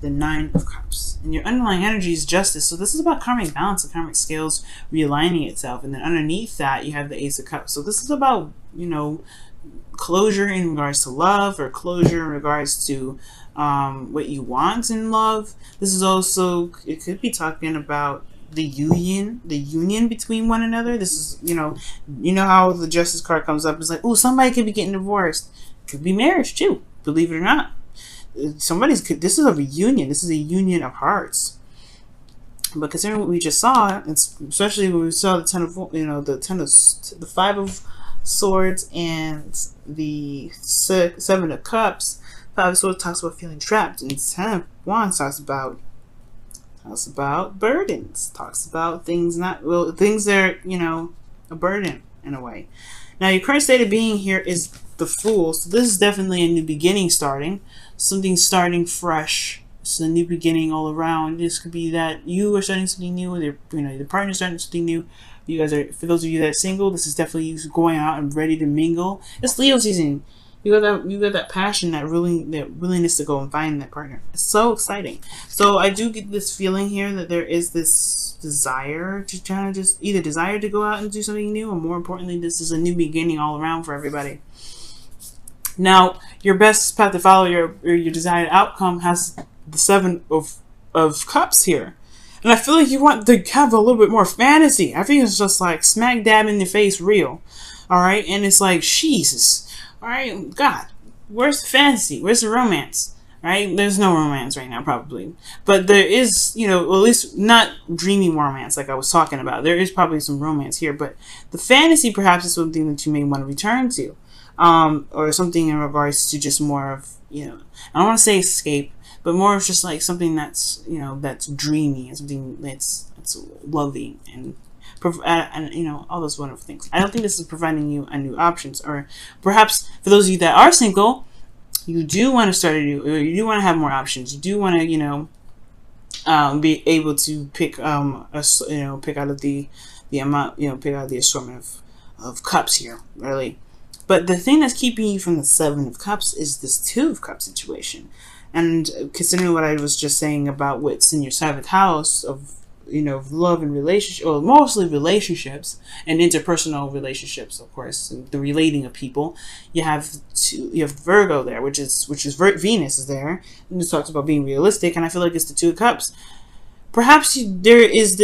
the Nine of Cups. And your underlying energy is justice. So this is about karmic balance, the karmic scales realigning itself. And then underneath that, you have the Ace of Cups. So this is about, you know, closure in regards to love, or closure in regards to what you want in love. This is also, it could be talking about the union between one another. This is, you know how the Justice card comes up. It's like, oh, somebody could be getting divorced. Could be marriage too, believe it or not. This is a reunion. This is a union of hearts. But considering what we just saw, especially when we saw the the Five of Swords and the Seven of Cups. Five of Swords talks about feeling trapped, and Ten of Wands talks about burdens. Talks about things that are, you know, a burden in a way. Now, your current state of being here is the Fool. So this is definitely a new beginning starting. Something starting fresh. It's a new beginning all around. This could be that you are starting something new, or your partner's starting something new. You guys are, for those of you that are single, this is definitely you going out and ready to mingle. It's Leo season. You got that passion, that willingness to go and find that partner. It's so exciting. So I do get this feeling here that there is this desire to kind of just either desire to go out and do something new, or more importantly, this is a new beginning all around for everybody. Now, your best path to follow, your desired outcome, has the Seven of Cups here. And I feel like you want to have a little bit more fantasy. I think it's just like smack dab in the face real. Alright? And it's like, Jesus. Alright? God. Where's the fantasy? Where's the romance? Right? There's no romance right now, probably. But there is, you know, at least not dreamy romance like I was talking about. There is probably some romance here. But the fantasy perhaps is something that you may want to return to. Or something in regards to just more of, you know, I don't want to say escape, but more of just like something that's, you know, that's dreamy, and something that's loving, and you know, all those wonderful things. I don't think this is providing you a new options, or perhaps for those of you that are single, you do want to start a new, or you do want to have more options. You do want to, you know, be able to pick pick out of the amount, you know, pick out the assortment of cups here, really. But the thing that's keeping you from the Seven of Cups is this Two of Cups situation. And considering what I was just saying about what's in your 7th house of, you know, love and relationship, or mostly relationships and interpersonal relationships, of course, and the relating of people, you have Virgo there, which is Venus is there, and it talks about being realistic, and I feel like it's the Two of Cups. Perhaps there's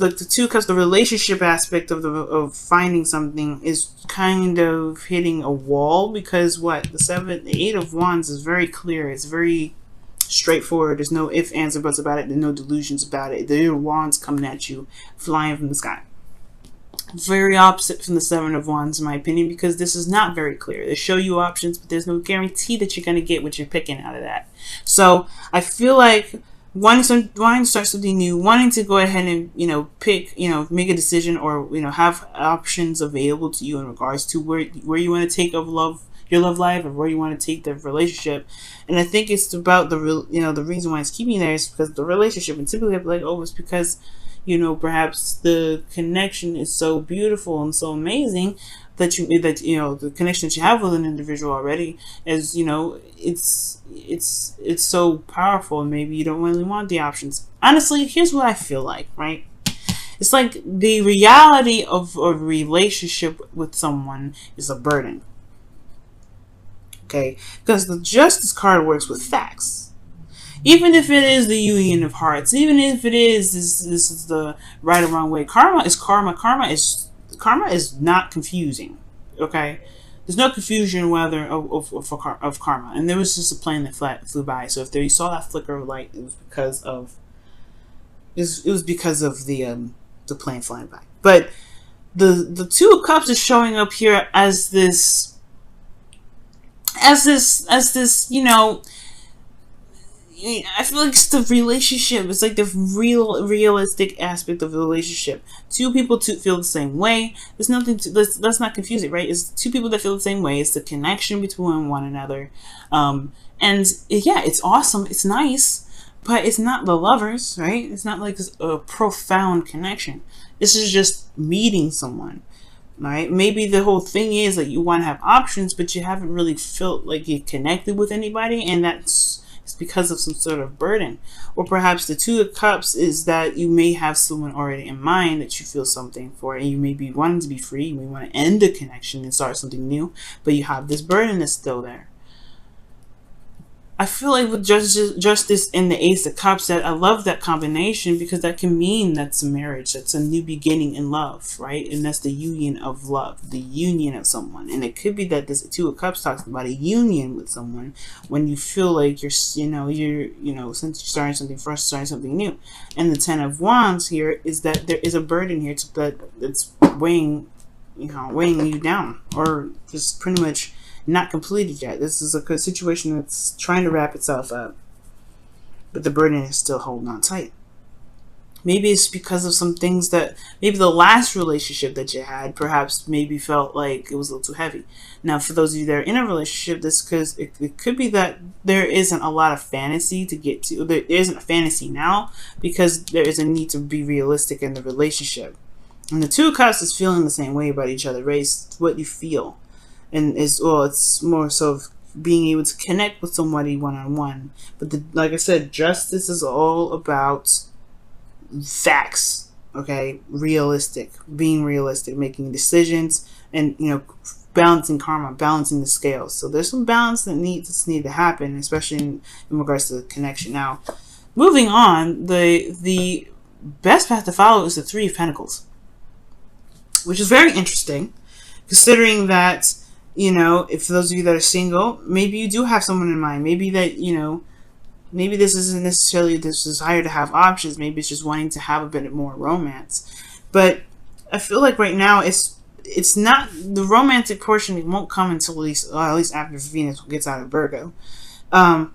like the Two of Cups, the relationship aspect of finding something is kind of hitting a wall, because the Eight of Wands is very clear. It's very straightforward. There's no ifs, ands, or buts about it. There's no delusions about it. The wands coming at you, flying from the sky. Very opposite from the Seven of Wands, in my opinion, because this is not very clear. They show you options, but there's no guarantee that you're going to get what you're picking out of that. So I feel like wanting to start something new, wanting to go ahead and, you know, pick, you know, make a decision, or, you know, have options available to you in regards to where you want to take your love life, or where you want to take the relationship. And I think it's about the reason why it's keeping you there is because of the relationship. And typically I'd be like, oh, it's because, you know, perhaps the connection is so beautiful and so amazing that you know, the connection that you have with an individual already is, you know, it's so powerful, and maybe you don't really want the options. Honestly, here's what I feel like, right? It's like the reality of a relationship with someone is a burden. Okay? Because the Justice card works with facts. Even if it is the union of hearts, even if it is this is the right or wrong way, karma is karma. Karma is not confusing. Okay, there's no confusion whether of karma. And there was just a plane that flew by. So if you saw that flicker of light, it was because of the plane flying by. But the Two of Cups is showing up here as this, you know, I feel like it's the relationship. It's like the realistic aspect of the relationship. Two people feel the same way. There's nothing to, let's not confuse it, right? It's two people that feel the same way. It's the connection between one another. And yeah, it's awesome. It's nice, but it's not the lovers, right? It's not like a profound connection. This is just meeting someone, right? Maybe the whole thing is that you want to have options, but you haven't really felt like you connected with anybody, and that's, It's because of some sort of burden. Or perhaps the Two of Cups is that you may have someone already in mind that you feel something for, and you may be wanting to be free. You may want to end a connection and start something new, but you have this burden that's still there. I feel like with Justice and the Ace of Cups, that I love that combination, because that can mean that's a marriage, that's a new beginning in love, right? And that's the union of love, the union of someone. And it could be that this Two of Cups talks about a union with someone when you feel like you're since you're starting something fresh, starting something new. And the Ten of Wands here is that there is a burden here that's weighing you down, or just pretty much not completed yet. This is a situation that's trying to wrap itself up, but the burden is still holding on tight. Maybe it's because of some things that maybe the last relationship that you had perhaps maybe felt like it was a little too heavy. Now, for those of you that are in a relationship, it could be that there isn't a lot of fantasy to get to. There isn't a fantasy now because there is a need to be realistic in the relationship. And the Two of Cups is feeling the same way about each other, right? It's what you feel. And it's more so of being able to connect with somebody one-on-one. But like I said, Justice is all about facts, okay? Being realistic, making decisions, and balancing karma, balancing the scales. So there's some balance that needs to happen, especially in regards to the connection. Now, moving on, the best path to follow is the Three of Pentacles, which is very interesting, considering that, if those of you that are single, maybe you do have someone in mind. Maybe that, maybe this isn't necessarily this desire to have options. Maybe it's just wanting to have a bit more romance. But I feel like right now it's not the romantic portion. It won't come until at least after Venus gets out of Virgo. And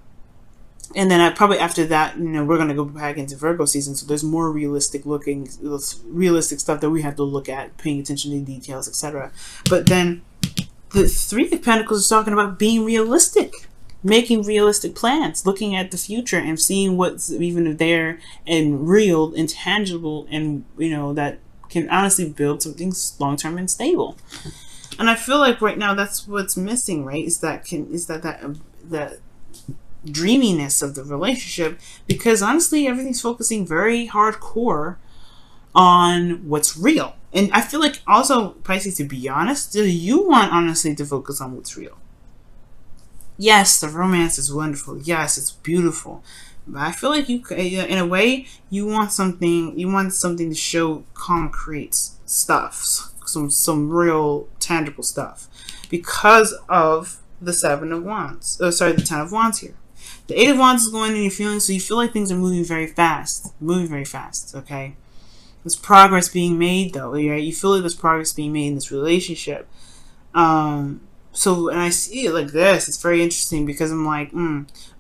then probably after that, we're going to go back into Virgo season. So there's more realistic stuff that we have to look at, paying attention to details, etc. But then the Three of Pentacles is talking about being realistic, making realistic plans, looking at the future and seeing what's even there and real and tangible, and that can honestly build something long-term and stable. And I feel like right now that's what's missing, right? Is that dreaminess of the relationship, because honestly everything's focusing very hardcore on what's real. And I feel like also, Pisces, to be honest, do you want honestly to focus on what's real? Yes, the romance is wonderful. Yes, it's beautiful. But I feel like in a way, you want something to show concrete stuff, some real tangible stuff, because of the Seven of Wands. The Ten of Wands here. The Eight of Wands is going in your feelings, so you feel like things are moving very fast, okay? There's progress being made, though, right? You feel like there's progress being made in this relationship. So, and I see it like this. It's very interesting, because I'm like,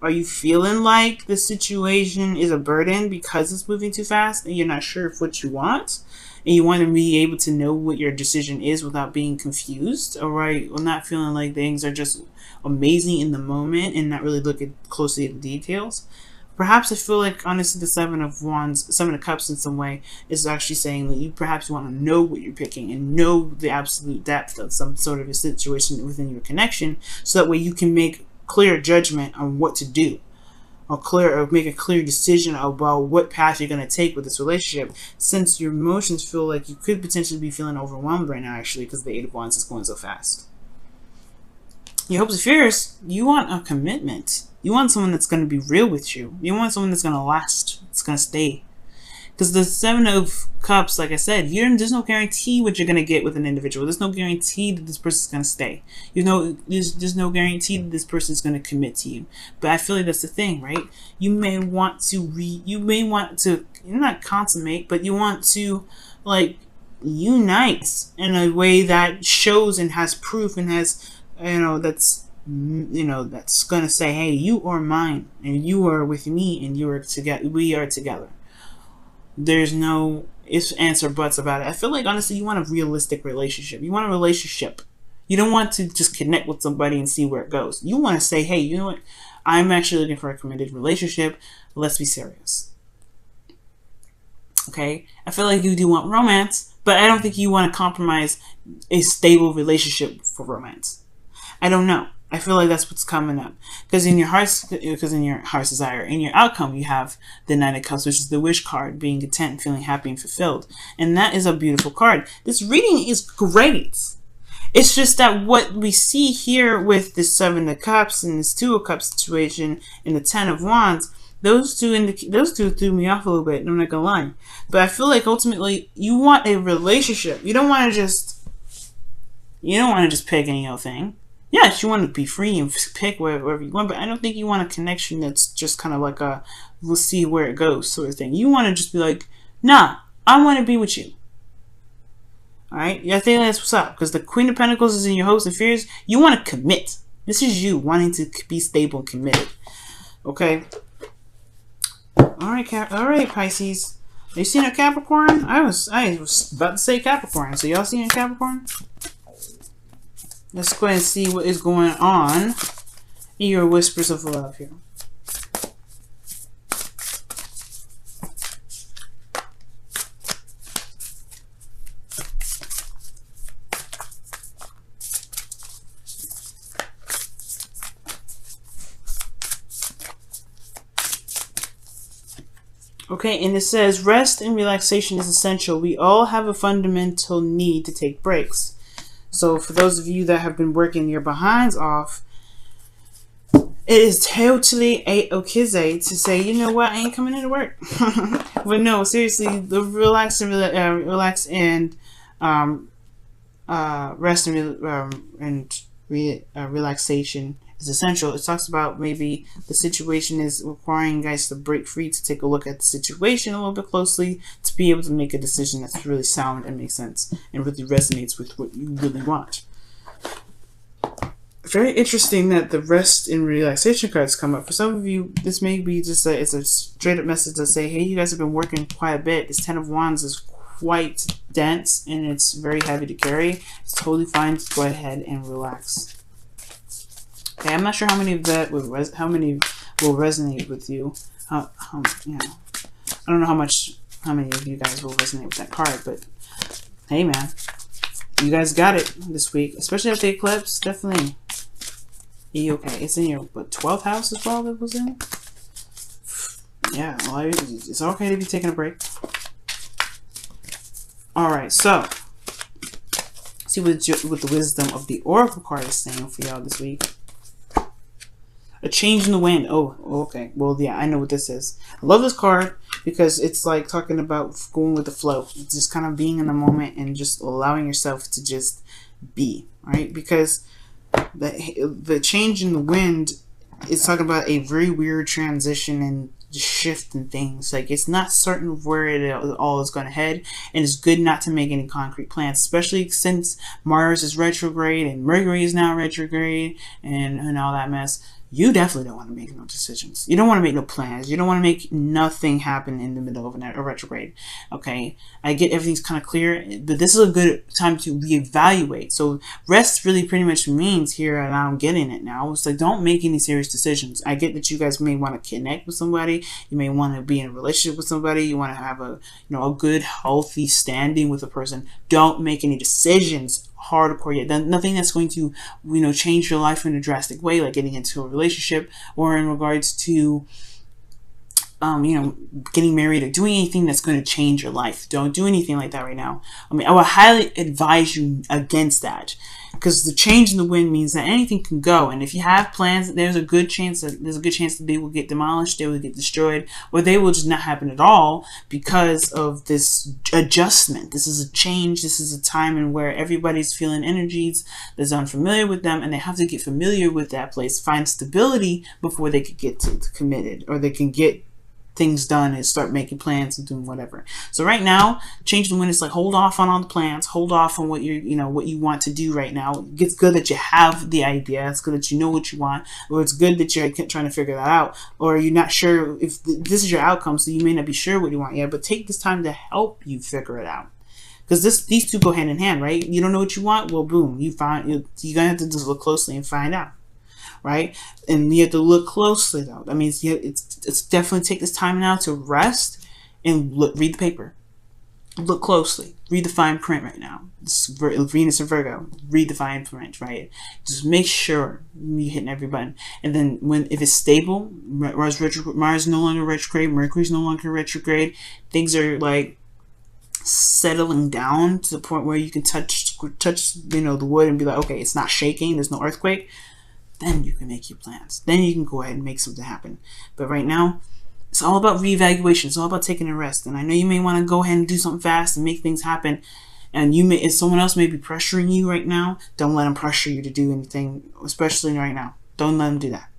are you feeling like the situation is a burden because it's moving too fast and you're not sure of what you want? And you want to be able to know what your decision is without being confused, all right? Or not feeling like things are just amazing in the moment and not really looking closely at the details. Perhaps I feel like, honestly, the Seven of Cups in some way is actually saying that you perhaps want to know what you're picking and know the absolute depth of some sort of a situation within your connection, so that way you can make clear judgment on what to do, or make a clear decision about what path you're going to take with this relationship, since your emotions feel like you could potentially be feeling overwhelmed right now, actually, because the Eight of Wands is going so fast. Your hopes and fears, you want a commitment. You want someone that's going to be real with you. You want someone that's going to last. It's going to stay. Because the Seven of Cups, like I said, there's no guarantee what you're going to get with an individual. There's no guarantee that this person's going to stay. There's no guarantee that this person's going to commit to you. But I feel like that's the thing, right? You may want to not consummate, but you want to, like, unite in a way that shows and has proof and has, that's going to say, hey, you are mine and you are with me and we are together. There's no ifs, ands, or buts about it. I feel like, honestly, you want a realistic relationship. You want a relationship. You don't want to just connect with somebody and see where it goes. You want to say, hey, you know what? I'm actually looking for a committed relationship. Let's be serious. Okay? I feel like you do want romance, but I don't think you want to compromise a stable relationship for romance. I don't know. I feel like that's what's coming up. Because in your heart's desire, in your outcome, you have the Knight of Cups, which is the wish card, being content, feeling happy and fulfilled. And that is a beautiful card. This reading is great. It's just that what we see here with the Seven of Cups and this Two of Cups situation and the Ten of Wands, those two threw me off a little bit. I'm not gonna lie, but I feel like ultimately you want a relationship. You don't want to just pick any old thing. Yes, you want to be free and pick wherever you want, but I don't think you want a connection that's just kind of like a we'll see where it goes sort of thing. You want to just be like, nah, I want to be with you. Alright? Yeah, I think that's what's up. Because the Queen of Pentacles is in your hopes and fears. You want to commit. This is you wanting to be stable and committed. Okay? Alright, Pisces. Are you seeing a Capricorn? I was about to say Capricorn. So y'all seeing a Capricorn? Let's go ahead and see what is going on in your whispers of love here. Okay, and it says, rest and relaxation is essential. We all have a fundamental need to take breaks. So for those of you that have been working your behinds off, it is totally okay to say, you know what, I ain't coming into work. But no, seriously, the relax and rest and relaxation is essential. It talks about maybe the situation is requiring you guys to break free, to take a look at the situation a little bit closely, to be able to make a decision that's really sound and makes sense and really resonates with what you really want. Very interesting that the rest and relaxation cards come up. For some of you, this may be just it's a straight up message to say, hey, you guys have been working quite a bit. This Ten of Wands is quite dense and it's very heavy to carry. It's totally fine to go ahead and relax. Okay, I'm not sure how many of that will resonate with you. You know, I don't know how many of you guys will resonate with that card, but hey, man, you guys got it this week, especially after the eclipse. Definitely, okay. It's in your 12th house as well. That was in. Yeah, well, it's okay to be taking a break. All right, so see what the wisdom of the Oracle card is saying for y'all this week. A change in the wind. Oh, okay. Well, yeah, I know what this is. I love this card because it's like talking about going with the flow. It's just kind of being in the moment and just allowing yourself to just be, right? Because the change in the wind is talking about a very weird transition and shift in things. Like, it's not certain where it all is going to head, and it's good not to make any concrete plans, especially since Mars is retrograde and Mercury is now retrograde and all that mess. You definitely don't want to make no decisions. You don't want to make no plans. You don't want to make nothing happen in the middle of a retrograde. Okay, I get everything's kind of clear, but this is a good time to reevaluate. So rest really pretty much means here, and I'm getting it now. It's like, don't make any serious decisions. I get that you guys may want to connect with somebody. You may want to be in a relationship with somebody. You want to have a good, healthy standing with a person. Don't make any decisions hardcore yet. Nothing that's going to change your life in a drastic way, like getting into a relationship or in regards to getting married or doing anything that's going to change your life. Don't do anything like that right now. I mean, I would highly advise you against that, because the change in the wind means that anything can go. And if you have plans, there's a good chance that they will get demolished, they will get destroyed, or they will just not happen at all because of this adjustment. This is a change. This is a time in where everybody's feeling energies that's unfamiliar with them, and they have to get familiar with that place, find stability before they could get to committed, or they can get things done and start making plans and doing whatever. So right now, change the wind is like, hold off on all the plans, hold off on what what you want to do right now. It's good that you have the idea. It's good that you know what you want, or it's good that you're trying to figure that out, or you're not sure if this is your outcome, so you may not be sure what you want yet, but take this time to help you figure it out. Because these two go hand in hand, right? You don't know what you want, well, boom, you're gonna have to just look closely and find out. Right? And you have to look closely though. That means it's definitely take this time now to rest and read the paper. look closely. Read the fine print right now. This Venus and Virgo. Read the fine print, right? Just make sure you're hitting every button. And then if it's stable, Mars no longer retrograde, Mercury's no longer retrograde, things are like settling down to the point where you can touch the wood and be like, okay, it's not shaking, there's no earthquake. Then you can make your plans. Then you can go ahead and make something happen. But right now, it's all about reevaluation. It's all about taking a rest. And I know you may want to go ahead and do something fast and make things happen. And if someone else may be pressuring you right now, don't let them pressure you to do anything, especially right now. Don't let them do that.